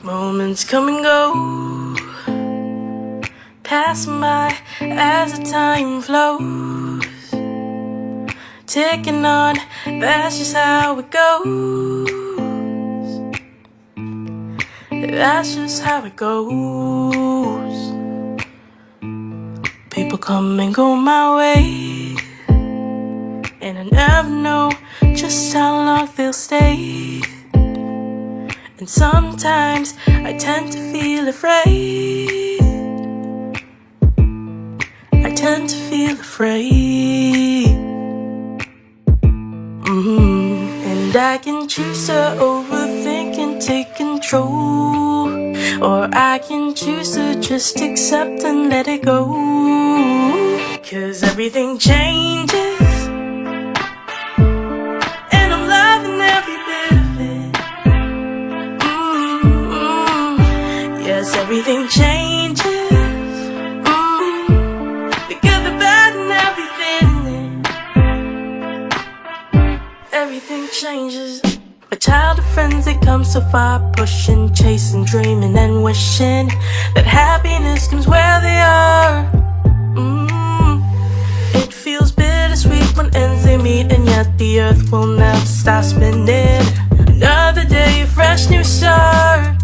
Moments come and go, passing by as the time flows. Ticking on, that's just how it goes. That's just how it goes. People come and go my way, and I never know just how long they'll stay. And sometimes I tend to feel afraid. I tend to feel afraid. And I can choose to overthink and take control, or I can choose to just accept and let it go. 'Cause everything changes, and I'm loving every bit of it. Yes, everything changes, the good, the bad, and everything in it. Everything changes. A child of friends that come so far, pushing, chasing, dreaming, and wishing that happiness comes where they are. It feels bittersweet when ends they meet, and yet the earth will never stop spinning. Another day, a fresh new start.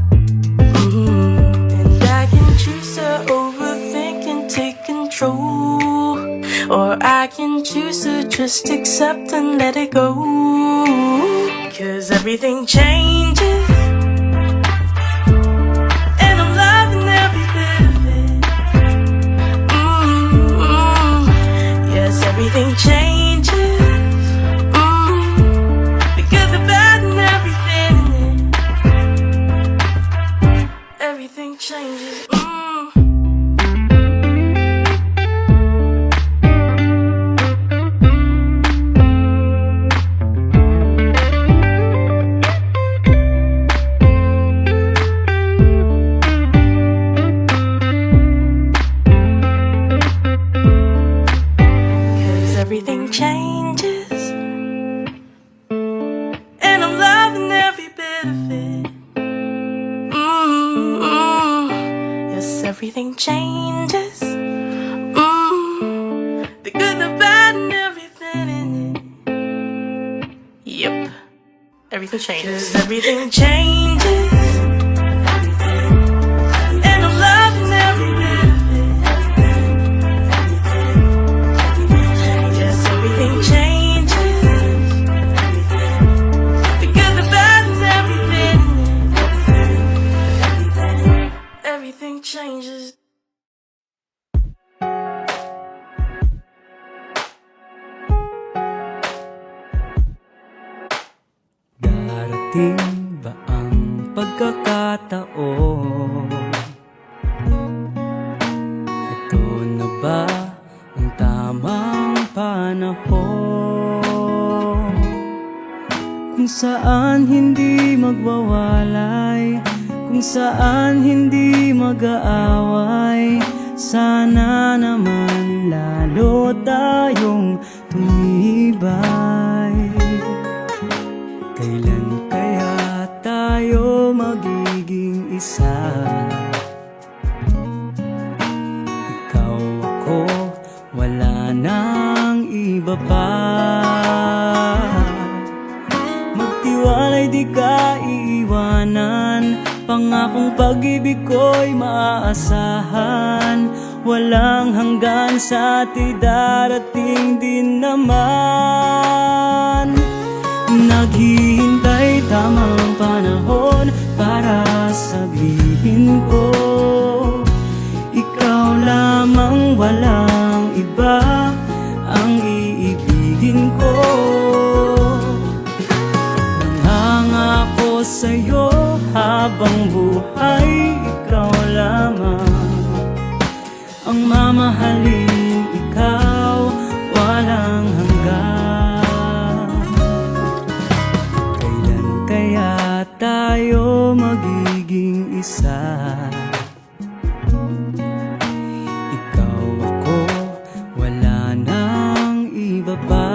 And I can choose to overthink and take control, or I can choose to just accept and let it go. 'Cause everything changes, and I'm loving every bit of it. Yes, everything changes, the good, the bad, and everything in it. Everything changes. Everything changes, and I'm loving every bit of it. Yes, everything changes, the good, the bad, and everything in it. Yep, everything changes. 'Cause everything changes, and I'm loving every bit of it. Everything changes, the good, the bad, and everything. Everything changes. Darating ba ang pagkakataon? Ito na ba ang tamang panahon kung saan hindi magwawalay, kung saan hindi mag-aaway? Sana naman lalo tayong tumibay. Kailan kaya tayo magiging isa? Ikaw, ako, wala nang iba pa. Magtiwalay, di ka iiwanan. Pangakong pag-ibig ko'y maaasahan. Walang hanggan sa atin, darating din naman. Naghihintay tamang panahon para sabihin ko, ikaw lamang, walang iba ang iibigin ko. Nangangako sa'yo habang buhay, ikaw lamang ang mamahalin, ikaw walang hanggan. Kailan kaya tayo magiging isa? Ikaw, ako, wala nang iba pa.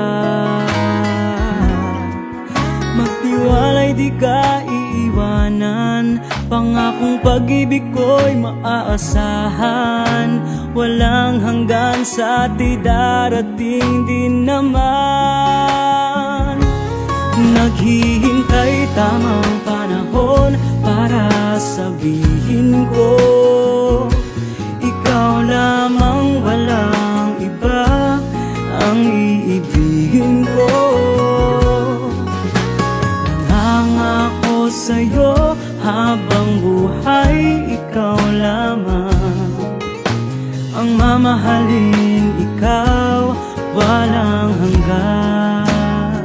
Magtiwalay, di ka iiwanan. Pangakong pag-ibig ko'y maaasahan, walang hanggan sa di darating din naman. Naghihintay tamang panahon para sabihin ko, ikaw lamang, walang iba ang iibigin ko. Nangangako sa'yo habang buhay, ikaw lamang ang mamahalin, ikaw walang hanggan.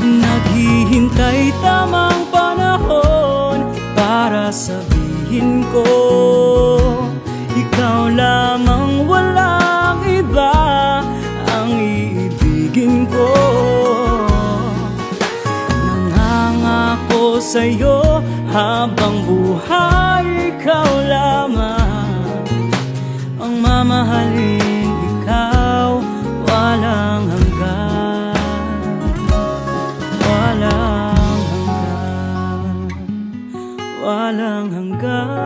Naghihintay tamang panahon para sabihin ko, ikaw lamang, walang iba ang iibigin ko. Nangangako sa'yo habang buhay, ikaw lamang ang mamahalin, ikaw walang hanggan, walang hanggan, walang hanggan.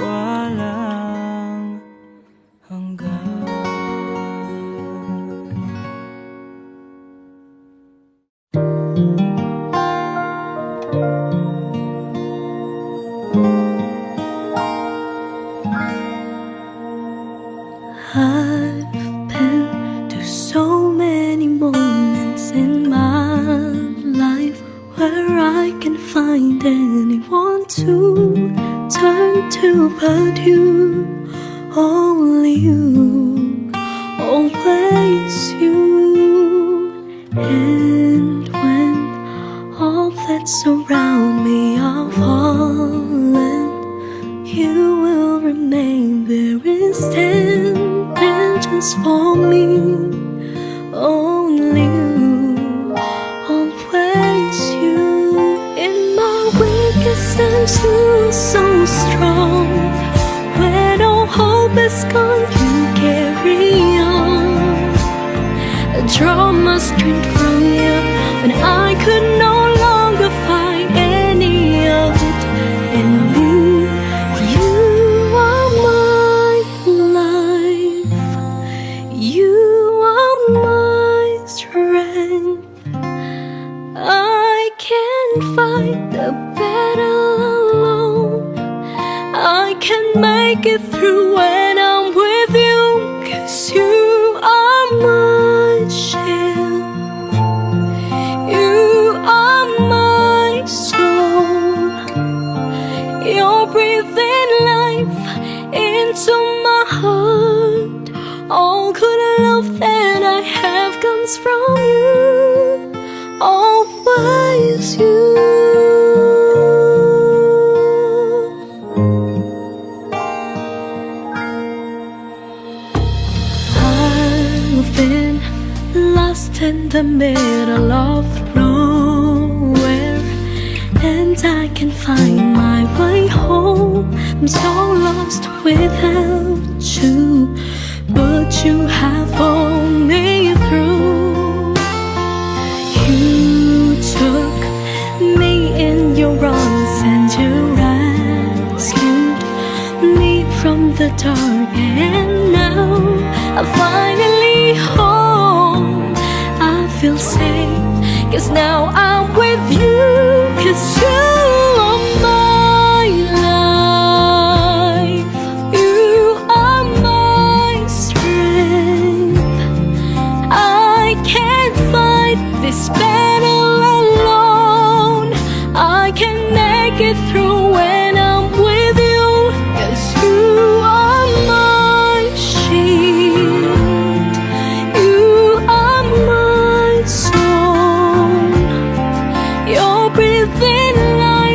Walang hanggan. I've been through so many moments in my life where I can find anyone to turn to but you, only you, always you. And when all that surround me are fallen, you will remain very stand just for me, only you, always you. In my weakest I'm still so strong. When all hope is gone, you carry on. I draw my strength from you when I could no longer find any of it in me. You are my life, you are my strength. I can't fight the battle alone. I can make it through when I'm with you, 'cause you are my shield, you are my soul. You're breathing life into my heart. All good love that I have comes from you, always you. I've been lost in the middle of nowhere, and I can find my way home. I'm so lost without you, but you have pulled me through. You took me in your arms and you rescued me from the dark, and now I'm finally home. I feel safe, 'cause now I'm with you, 'cause you are my life, you are my strength. I can't fight this battle alone. I can make it through when I'm with you, 'cause you are my shield, you are my soul. You're breathing life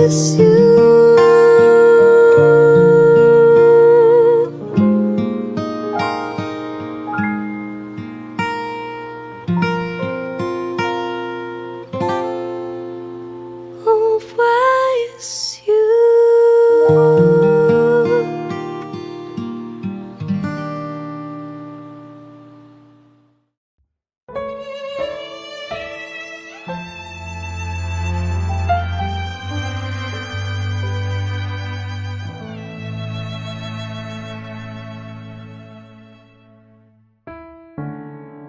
is you. Oh, why is you?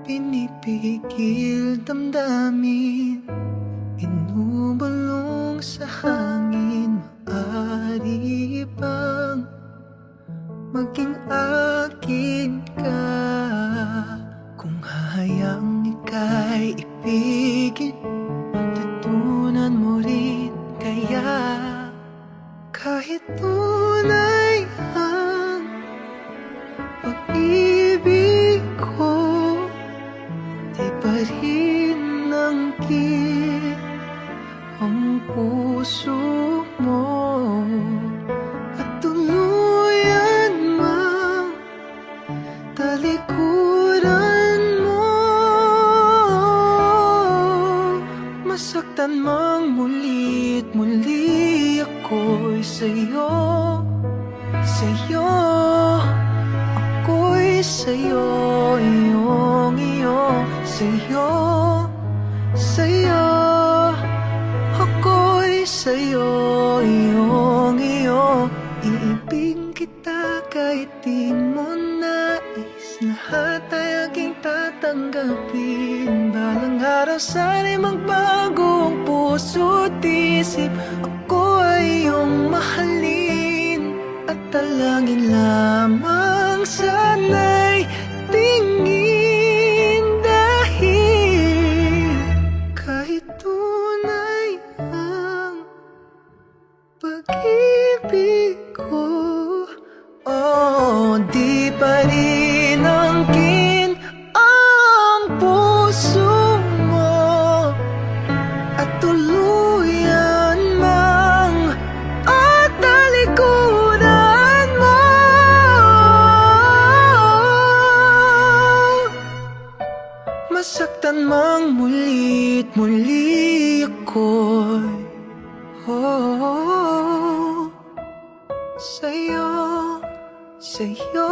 Pinipigil damdamin, binubulong sa hangin. Maaari bang maging akin ka? Kung hahayaang ika'y ipigil, matutunan mo rin kaya. Kahit tunay ang pag-ibig ko, di pa rin nangkin ang puso mo, at tuluyan mang talikuran mo. Masaktan mang muli't muli ako'y sa'yo, sa'yo. Ako'y sa'yo, iyong iyo, sa'yo, sa'yo. Ako'y sa'yo, iyong iyo. Iibigin kita kahit di mo nais. Lahat ay aking tatanggapin. Balang araw sana'y magbago ang puso't isip. Ako ay iyong mahalin, at talangin lamang sana'y tingin. Dahil kahit tunay ang pag-ibig ko, oh, di pa rin angkin ang puso mo, at tuluyan mang at talikuran mo. Masaktan mang muli't muli ako'y, oh, sa'yo, sa'yo.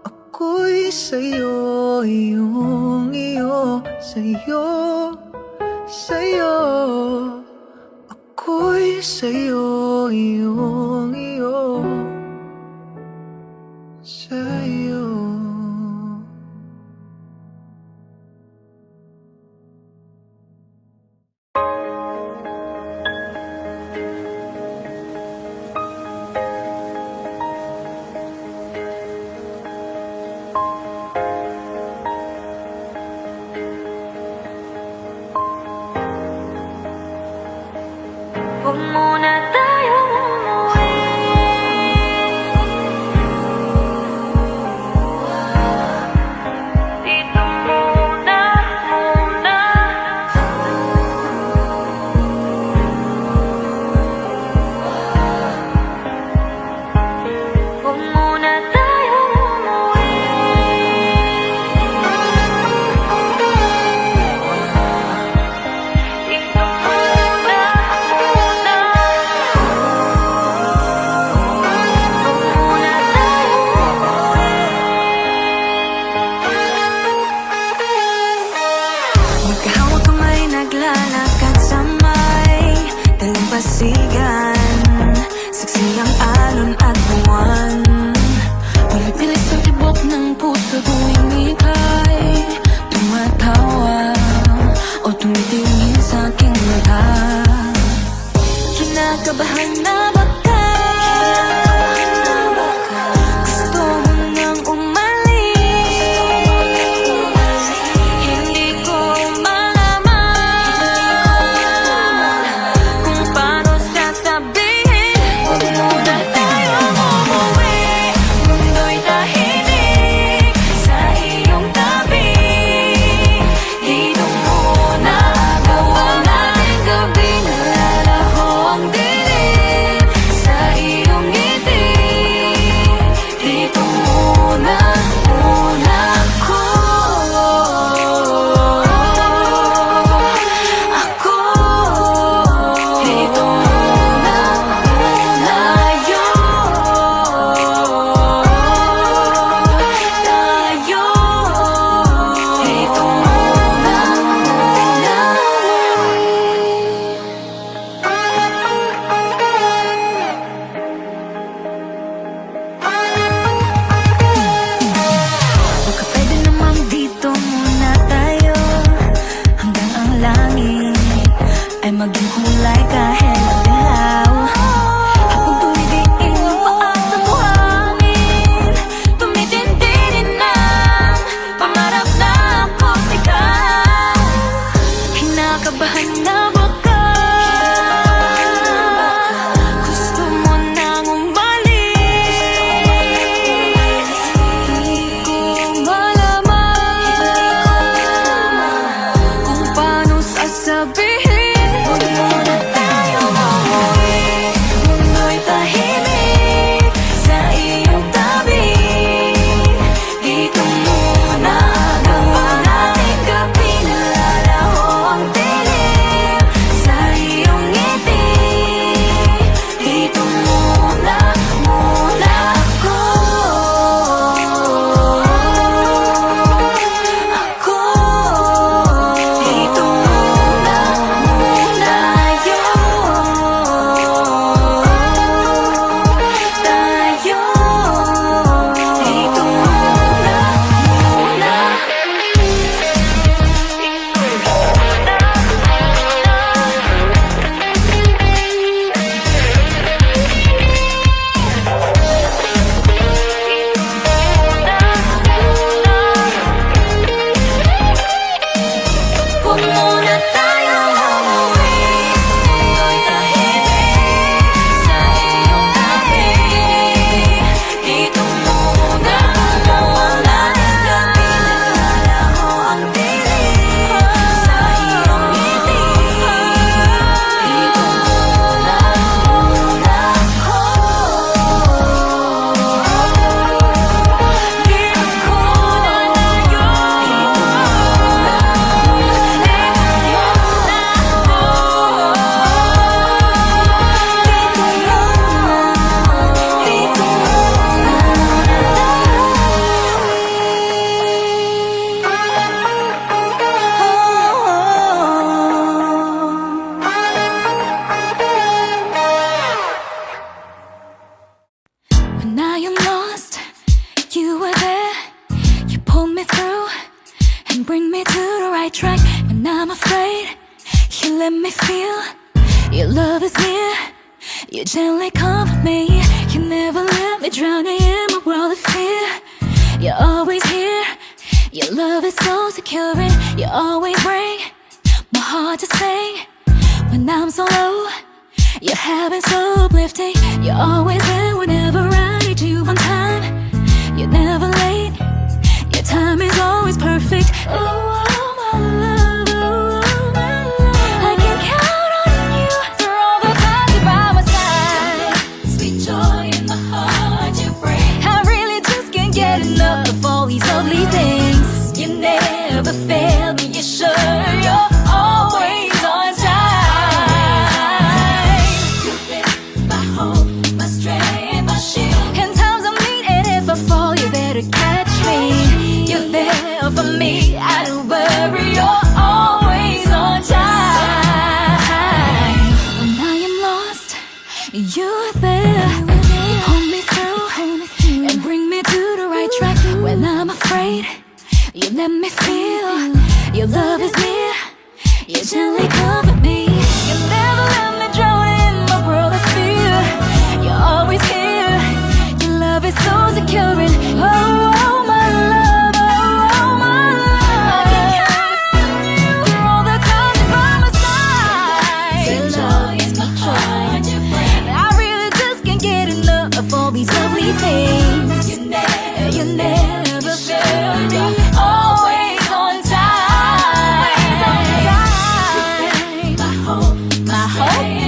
Ako'y sa'yo, iyong iyo, sa'yo, sa'yo. Ako'y sa'yo, iyong iyo, sa'yo. Huwag muna tayong umuwi. Dito muna, muna. Huwag muna tayong umuwi. Dito muna, muna. Magkahawak kamay, naglalakad sa may dalampasigan. Saksi ang alon at buwan. Pilipilis ang tibok ng puso tuwing ika'y tumatawa o tumitingin sa aking mata. Kinakabahan na baka gusto mo nang umalis. Hindi ko malaman kung paano sasabihin. Huwag muna tayong umuwi. Mundo'y tahimik sa iyong tabi. Dito muna, gawa natin gabi. Nalalaho ang me to the right track when I'm afraid. You let me feel your love is near. You gently comfort me. You never let me drown in my world of fear. You're always here. Your love is so secure and you always bring my heart to sing. When I'm so low, your habits so uplifting. You're always there whenever I need you on time. You're never late. Your time is always perfect. Oh, my love, oh, my love. I can count on you through all the times you're by my side. Sweet joy in my heart you bring. I really just can't get enough of all these lovely things. You never fail me, you're sure you're always on time. You've been my hope, my strength, my shield. In times of need, and if I fall, you're there to catch me. You're there for me, I don't worry, you're always on time. When I am lost, you're there. You hold me through and bring me to the right track. When I'm afraid, you let me feel your love is near. You gently comfort me. You never let me drown in my world of fear. You're always here. Your love is so secure and oh, my love, oh, my love. I can count on you through all the times you're by my side. Sweet joy is my heart you bring. I really just can't get enough of all these lovely things. You never fail me. Always on time. My hope,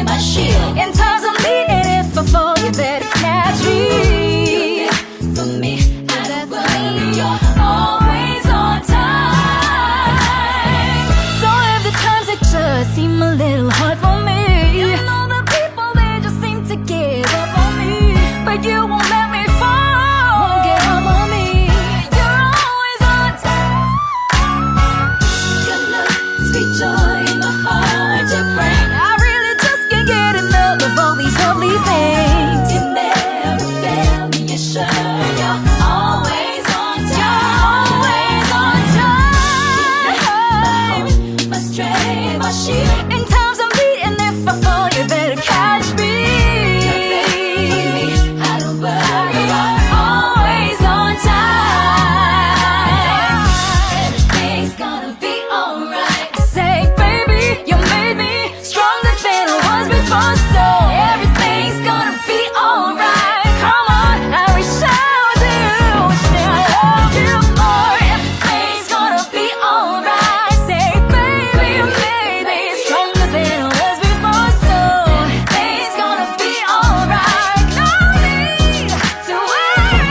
my shield. In times of need, and if I fall, you better catch me. For me, I don't worry, you're always on time. So if the times that just seem a little hard for me, you know the people, they just seem to give up on me. But you won't let me fall, won't give up on me. You're always on time. Your love, sweet joy in my heart you bring. I really just can't get enough of all these lovely things. You never fail me, you're sure you're always on time. You're always on time. My strength, my shield. In times of need, and if I fall, you better catch me. You're there for me, I don't worry, you're always on time. Everything's gonna be alright. I say, baby, you made me stronger than I was before, so everything's gonna be alright. Come on, I reach out to you, wishing I love you more. Everything's gonna be alright. Say, baby, you made me stronger than I was before, so everything's gonna be alright. No need to worry.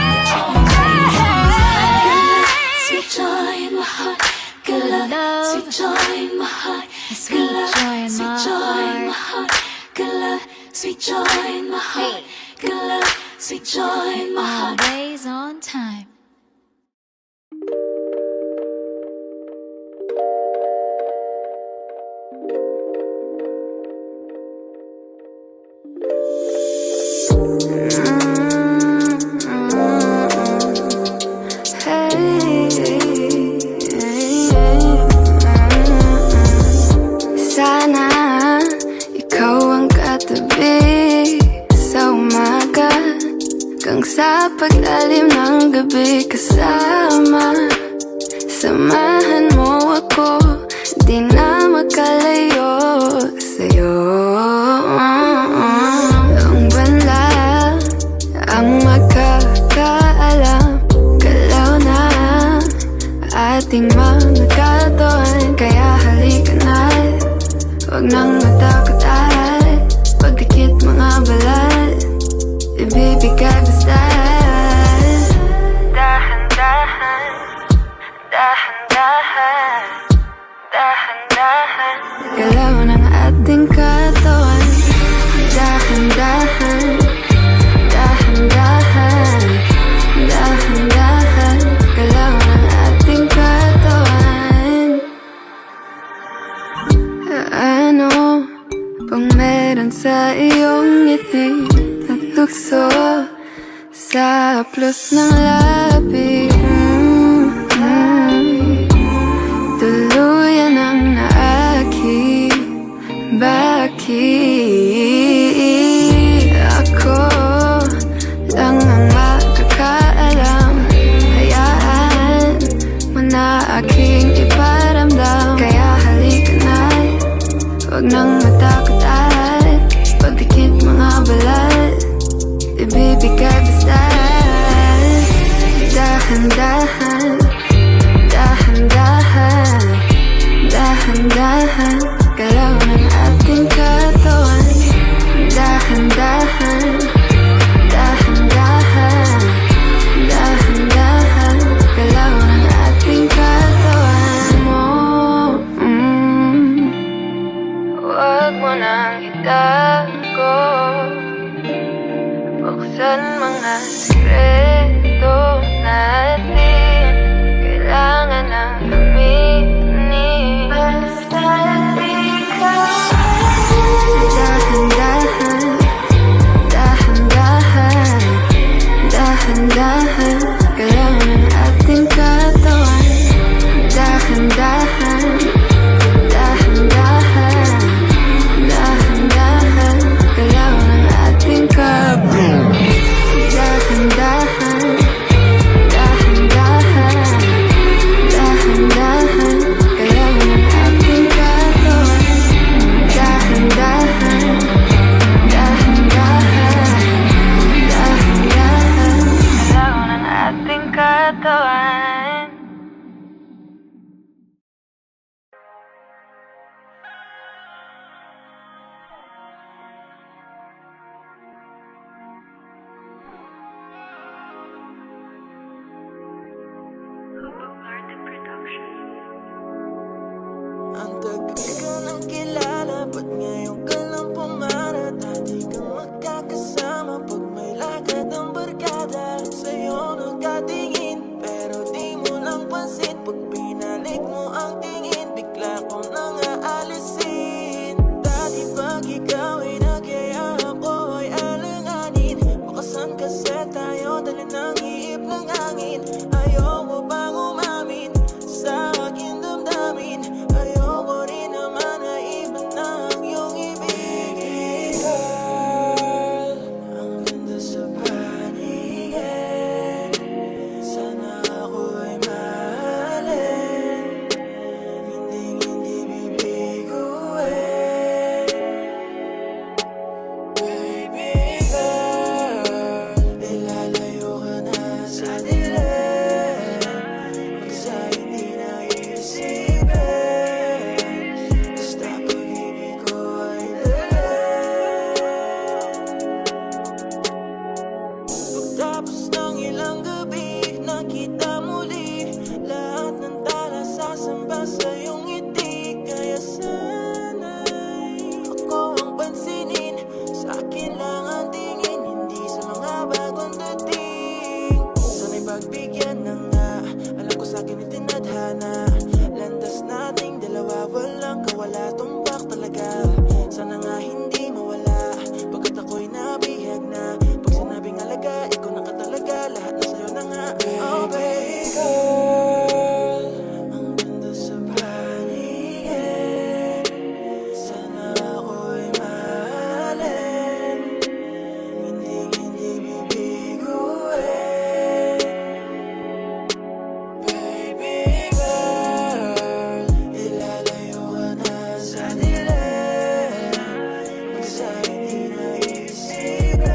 Sweet joy in my heart, good love. Sweet joy in my heart, good love. Sweet joy in my heart, good love. Sweet joy in my heart, good love. Sweet joy in my heart. Always on time. Sana ikaw ang katabi sa umaga, hanggang sa paglalim ng gabi kasama. Samahan mo ako, di na makalayo sa'yo. Ang banla ang makakaalam, galaw na ating mga katuan. Kaya halika na, huwag nang matakot at pagdikit mga balat, ibibigay basta. Dahan-dahan, dahan-dahan, dahan-dahan, galaw ng ating katawan. Dahan-dahan, dahan-dahan, dahan-dahan, galaw ng ating katawan. Ano bang meron sa iyong ngiti at tukso sa haplos ng labi? Tuloy di ka basta. Dahan-dahan, dahan-dahan, dahan-dahan, galaw ng ating katawan. Dahan-dahan, dahan-dahan, dahan-dahan, galaw ng ating katawan mo. Huwag mo nang itago, buksan mga sekreto natin. Kailangan ng aminin. Basta ikaw. Dahan-dahan, dahan-dahan, dahan-dahan, galaw ng ating katawan. Dahan-dahan, dahan-dahan, dahan-dahan, galaw ng ating katawan. Dahan-dahan, dahan-dahan, dahan-dahan, galaw ng ating katawan. Dahan-dahan, dahan-dahan, dahan-dahan, galaw ng ating katawan. Ang tagal ka nang kilala, ba't ngayon ka lang pumara? Dati kang magkakasama pag may lakad ang barkada. Sa'yo nagkatingin, pero di mo lang pansin. Pag binalik mo ang tingin, bigla ko nang aalisin. Dati pag ikaw ay nagyaya, ako ay alanganin. Makasan kasi tayo, dali ng iip ng hangin. Ayaw mo bang umamin sa aking damdamin? Ayoko rin naman na iba na ang iyong ibigin. Girl, ang ganda sa paningin. Sana ako'y mahalin, hindi bibiguin. Baby girl, ilalayo ka na sa dilim. Magsa hindi na isipin, basta pag-ibig ko ay pagtapos ng ilang gabi, nakita muli lahat ng tala sasamba sa iyong ngiti. Kaya sana'y ako ang pansinin, sa akin lang ang tingin, hindi sa mga bagong dating. Sana'y pagbigyan na nga, alam ko sa'kin itinadhana. Landas nating dalawa, walang kawala, tumbak talaga. Sana nga hindi mawala, pagkat ako'y nabihag na. Pag sinabing alaga, ikaw na ka talaga, lahat na sa'yo na nga. Oh baby girl, ang ganda sa paningin. Sana ako'y mahalin, hindi bibiguin. Baby girl, ilalayo ka na sa dilim. Magsa hindi na isipin,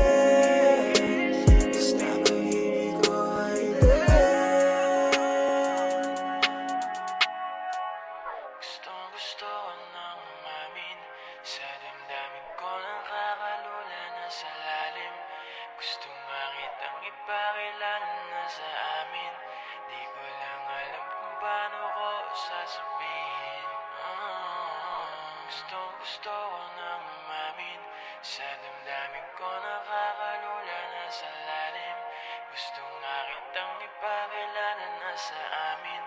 basta pag-ibig ko ay lilin. Gustong-gusto ko nang umamin, sa damdamin ko nakakalula na sa lalim. Gusto nga kitang ipakilala na sa amin, di ko lang alam kung paano ko sasabihin. Gustong-gusto ko nang umamin, sa damdamin ko nakakalula na sa lalim. Gusto nga kitang ipakilala na sa amin,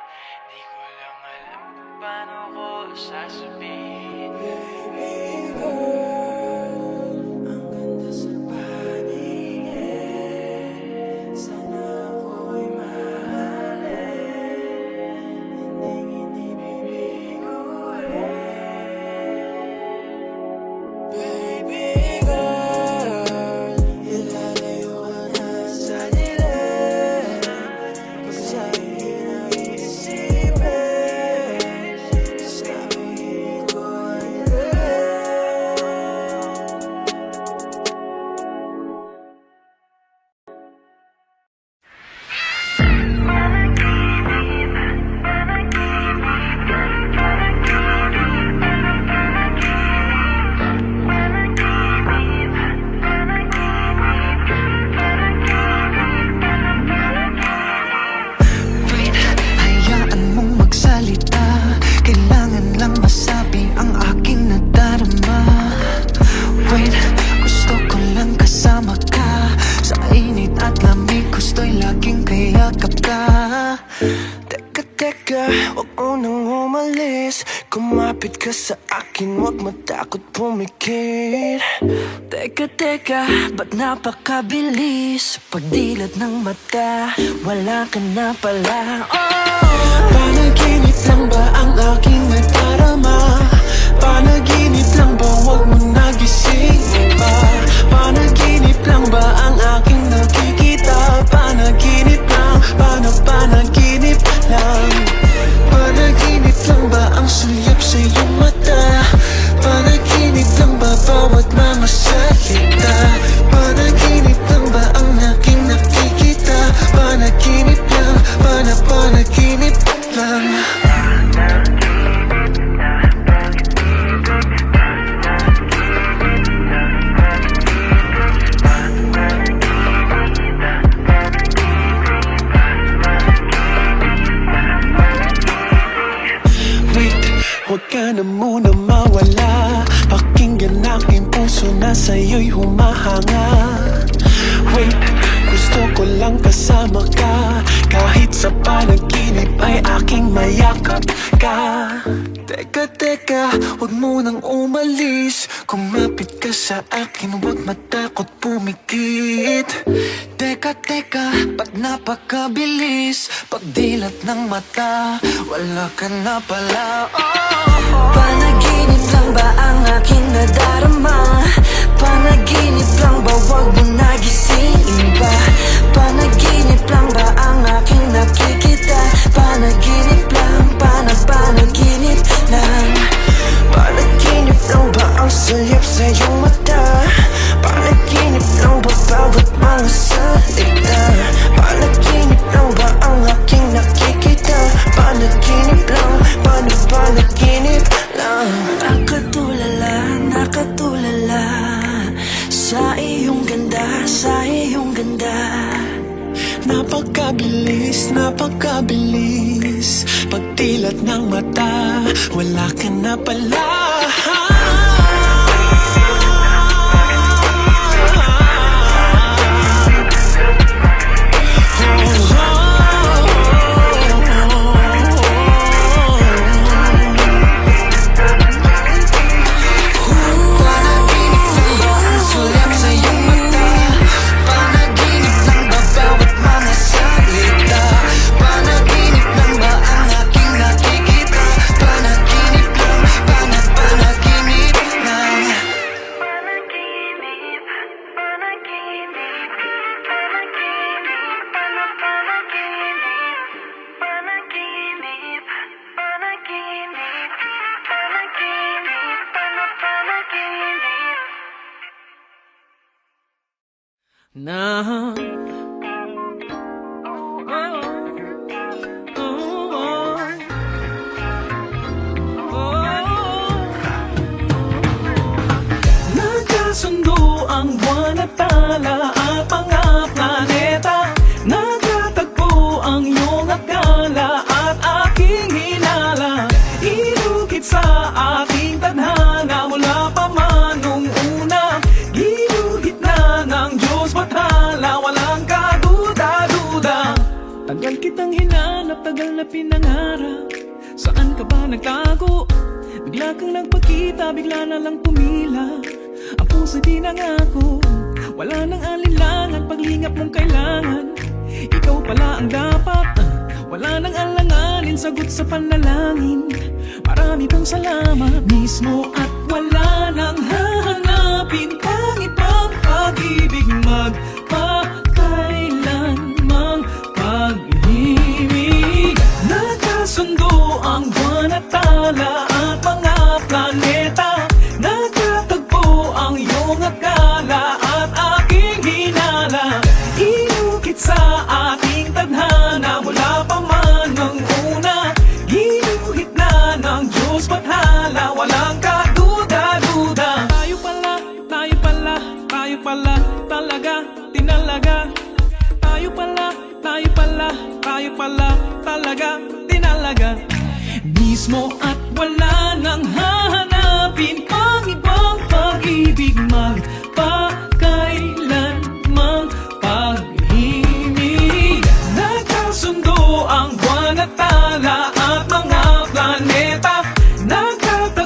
di ko lang alam kung paano ko sasabihin. Baby girl, ang ganda sa paningin. Sana ako'y mahalin, hindi bibiguin. Baby girl, ilalayo ka na sa dilim. Magsa hindi na isipin, basta pag-ibig ko ay lilin. Lumapit ka sa akin, huwag matakot pumikit. Teka, ba't napakabilis? Pagdilat ng mata, wala ka na pala. Panaginip lang ba ang aking nadarama? Panaginip lang ba, huwag mo nagising pa? Panaginip lang ba ang aking nakikita? Panaginip lang, panaginip lang. Panaginip lang ba ang sulyap sa iyong mata? Panaginip lang ba bawat mga salita? Panaginip lang ba ang aking nakikita? Panaginip lang, panaginip lang. Huwag ka na muna mawala. Pakinggan aking puso na sa'yo'y humahanga. Wait, gusto ko lang kasama ka. Kahit sa panaginip ay aking mayakap ka. Teka, huwag mo nang umalis. Kumapit ka sa akin, huwag matakot pumikit. Teka, ba't napakabilis? Pagdilat ng mata, wala ka na pala. Panaginip lang ba ang aking nadarama? Panaginip lang ba, wag mo nagising ba? Panaginip lang ba ang aking nakikita? Panaginip lang, panaginip lang. Panaginip lang ba ang sulyap sa iyong mata? Panaginip lang ba bawat mga salita? Panaginip lang ba ang aking nakikita? Panaginip lang, panaginip lang. Nakatulala sa iyong ganda, sa iyong ganda. Napakabilis, pagdilat ng mata, wala ka na pala. Na nagkasundo ang buwan at tala at mga planeta. Nagtatagpo ang iyong akala at aking hinala. Ilukit sa aking tadhana mula pa man nung una. Ginuhit na ng Diyos bathala, walang kaduda-duda. Tagal kitang hinanap, tagal na pinangarap. Saan ka ba nagtago? Bigla kang nagpakita, bigla na lang pumila. Ang puso'y tinangako, wala nang alinlangan. Paglingap mong kailangan, ikaw pala ang dapat. Wala nang alanganin, sagot sa panalangin. Marami pong salamat mismo at wala nang hahanapin pang ibang pag-ibig magpakailanmang pag-ibig. Nagkasundo ang buwan at tala at mga planeta. Nagtatagpo ang iyong akala at aking hinala. Inukit sa ating tadhana mula pa man ng una. Ginuhit na ng Diyos bathala, walang kaduda-duda. Tayo pala talaga, tinalaga. Tayo pala talaga, tinalaga. Mismo at wala nang hahanapin pang ibang pag-ibig magpakailanmang pag-ibig. Nagkasundo ang buwan at tala at mga planeta. Nagkataon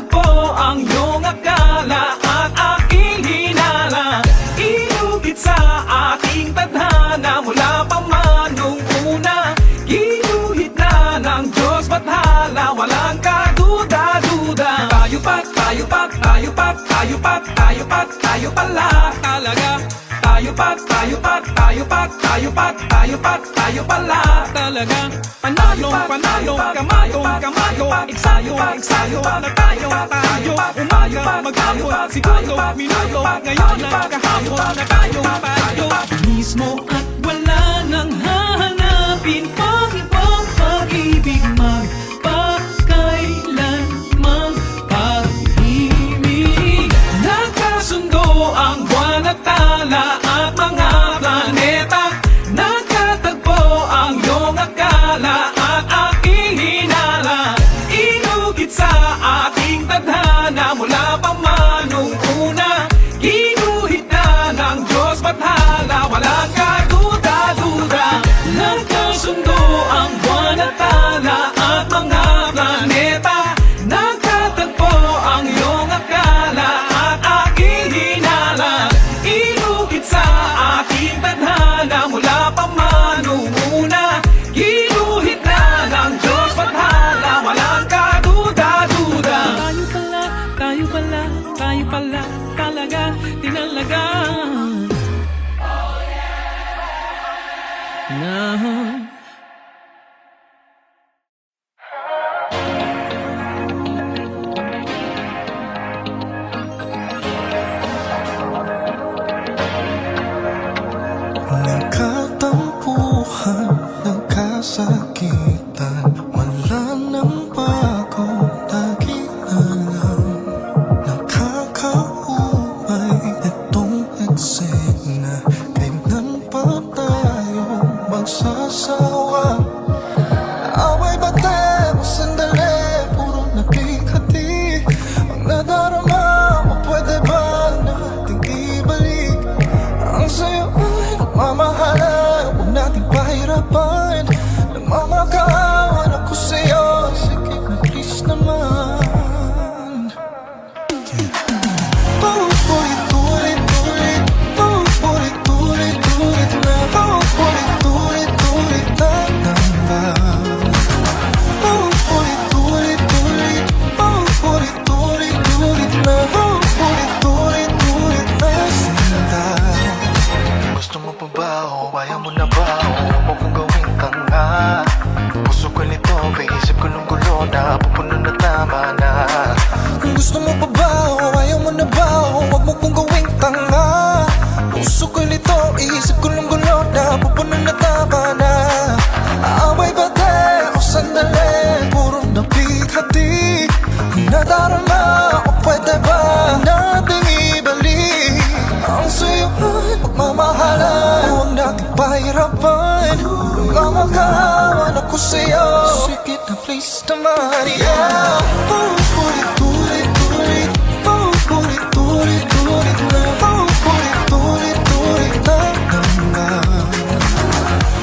tayo pala talaga. Tayo pala talaga. Panalong, kamadong, ensayo na tayo. Umaga, maghapon, segundo, minuto, ngayon lang kahapon na tayong payo. Mismo at wala nang hahanapin pang ibang pag-ibig magpakailanman pag-ibig. Nagkasundo ang buwan at tala at mga planeta. Nagkatagpo ang iyong akala at aking hinala. Inukit sa aking tadhana mula pa man nung una. Ginuhit na ng Diyos bathala, walang kaduda-duda. Nagkasundo ang buwan at tala at mga planeta. Nagkatagpo ang iyong akala at aking hinala. Inukit sa aking tadhana mula pa man nung una. Ginuhit na ng Diyos bathala, walang kaduda-duda. Tayo pala talaga, tinalaga na. Nagkatampuhan, nagkasakitan, wala nang bago, lagi na lang nakakaumay itong eksena. Kailan pa tayo magsasawa? Away ba tayo sandali, puro nakikati ang nadarama mo, pwede ba nating ibalik? Ang sayo ay nagmamahalan, huwag nating pahirapan. Nagmamakawan ako sa'yo, sige na please naman. Paulit-ulit-ulit, paulit-ulit-ulit na, paulit-ulit-ulit na lang. Paulit-ulit-ulit, paulit-ulit-ulit na, paulit-ulit-ulit na sinta. Gusto mo pa ba o ayaw mo na ba o huwag mo kong gawing tanga? Puso ko nito, isip ko nung gulo na pupuno na tama na. Kung gusto mo pa ba o ayaw mo na ba o huwag mo kong gawing tanga? Puso ko nito, isip ko nung gulo na pupuno na tama na. Away ba tayo sandali, puro nabighati ang nadarama o pwede ba nating ibalik? Ang sayo ay magmamahalan, huwag nating pahirapan. Nagmamakawan ako sa'yo, sige na please naman, yeah. Paulit-ulit-ulit, paulit-ulit-ulit na, paulit-ulit-ulit na lang.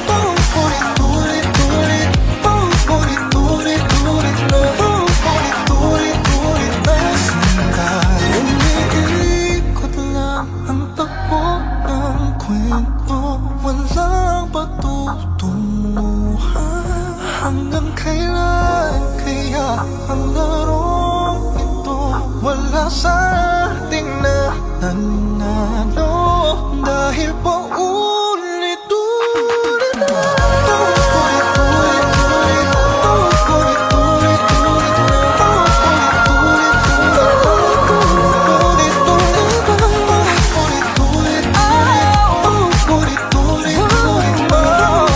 Paulit-ulit-ulit, paulit-ulit-ulit na, paulit-ulit-ulit na sinta. Umiikot lang ang takbo ng kwento, walang patutunguhan. Hanggang kailan kaya ang larong ito? Wala sa ating nananalo, dahil paulit-ulit na. Paulit-ulit-ulit, paulit-ulit-ulit na, paulit-ulit-ulit, paulit-ulit na, paulit-ulit-ulit na,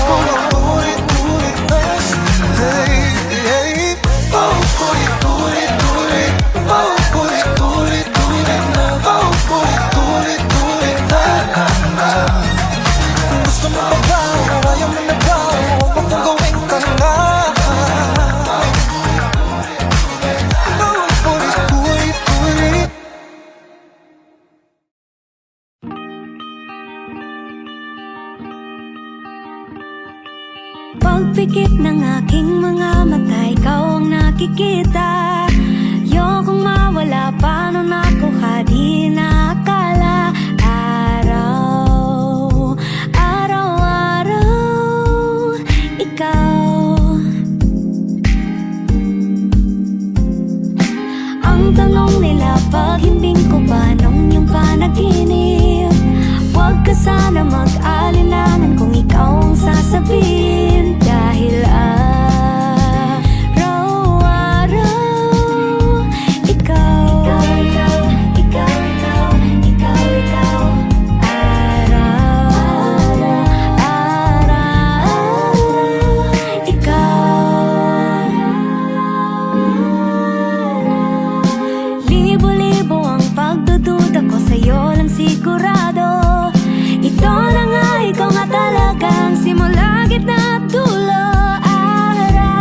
paulit-ulit na. Hey, hey, paulit-ulit-ulit, paulit-ulit-ulit na, paulit-ulit-ulit na lang. Kung gusto mo pa ba o ayaw mo na ba, huwag mo kong gawing tanga. Paulit-ulit-ulit. Pagpikit ng aking mga mata, ikaw ang nakikita. Ayokong mawala, paano nakuha, di nakakala. Araw-araw, ikaw. Ang tanong nila, pag himbing ko ba mag-alinlangan kung ikaw ang sasabihin. Dahil araw-araw ikaw, ikaw, ikaw, ikaw, ikaw, ikaw. Araw-araw ikaw. Libo-libo ang pagdududa ko, sa'yo lang sigurado. Ito na nga, ikaw nga talagang simula, gitna at dulo. Araw-araw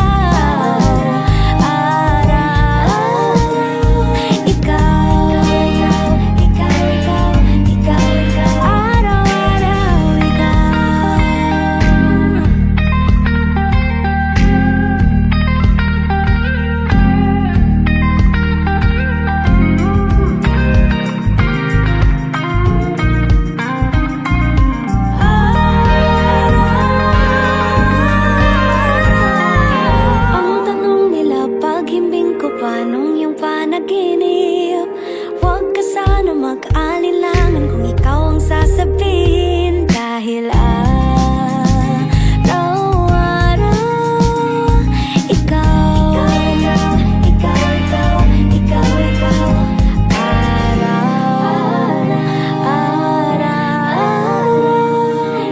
ikaw, ikaw, ikaw, ikaw, ikaw, ikaw. Araw-araw ikaw. Ang tanong nila pag himbing ko, paanong yung panaginip? Huwag ka sana mag-alinlangan kung ikaw ang sasabihin. Dahil araw-araw ikaw, ikaw, ikaw, ikaw, ikaw, ikaw. Araw-araw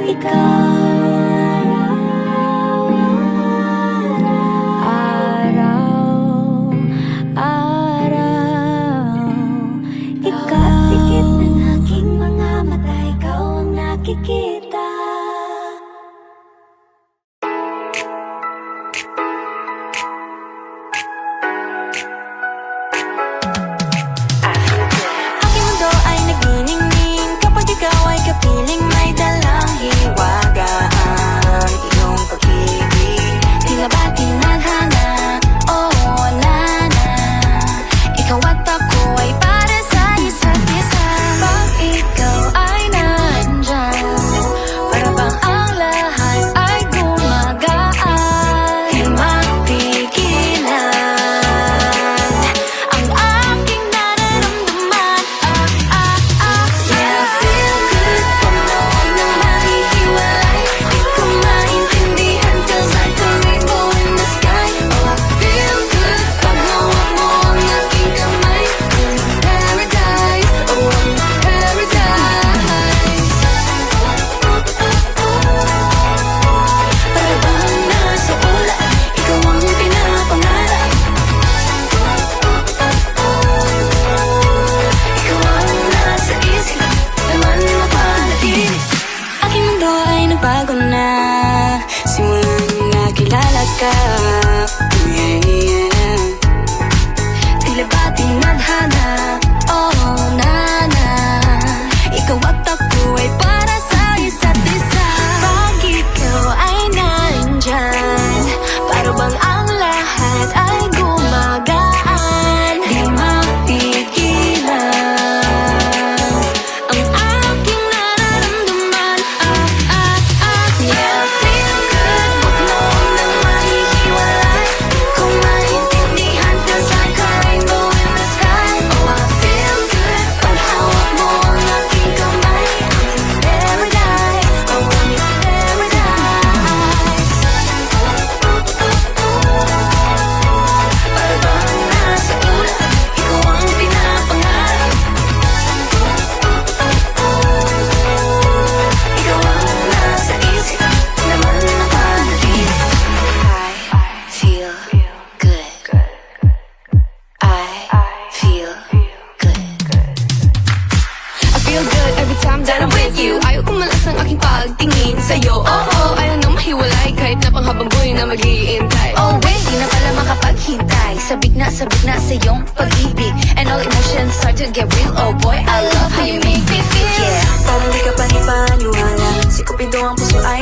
ikaw. Araw-araw ikaw. Tikit ng aking mga mata, ikaw ang nakikita. Aking mundo ay nagniningning kapag ikaw ay kapiling, may dalang hiwaga ang iyong pag-ibig. Tila ba tinadhana? Oo, wala na. Ikaw at ako ay para sa isa't isa. Pag ikaw ay nandyan, para bang ang lahat ay gumagaan. Di mapigilan ang aking nararamdaman. Yeah, feel good pag noon nang mahihiwalay. Di ko maintindihan, feels like a rainbow in the sky. Oh, I feel good pag hawak mo ang aking kamay. Paradise, oh, paradise. Para bang nasa ula, ikaw ang pinapangarap. Ikaw ang nasa isip, naman mapanaginip. Aking mundo ay nagbago na simula nung nakilala ka. Yeah, yeah. Tila ba tinadhana? Oh, nana. Ikaw at ako ay para sa isa't isa. Pag ikaw ay nandyan, para bang ang lahat ay gumagaan. Di mapigilan ang aking nararamdaman. Yeah, feel good pag noon nang mahihiwalay. Di ko maintindihan, feels like a rainbow in the sky. Oh, I feel good pag hawak mo ang aking kamay. Paradise, oh, I'm in paradise. Para bang nasa ula, ikaw ang pinapangarap. Ikaw ang nasa isip, naman napanaginip. I feel good. I feel good. I feel good every time that I'm with you. Ayaw kumalas ang aking pagtingin sa'yo. Oh, ayaw na mahiwalay kahit na panghabang buhay na mag-iintay. Oh wait, di na pala makapaghintay. Sabik na sa iyong pag-ibig, and all emotions start to get real. Oh boy, I love how you make me feel. Yeah, parang di ka panipaniwala. Si Cupido ang puso ay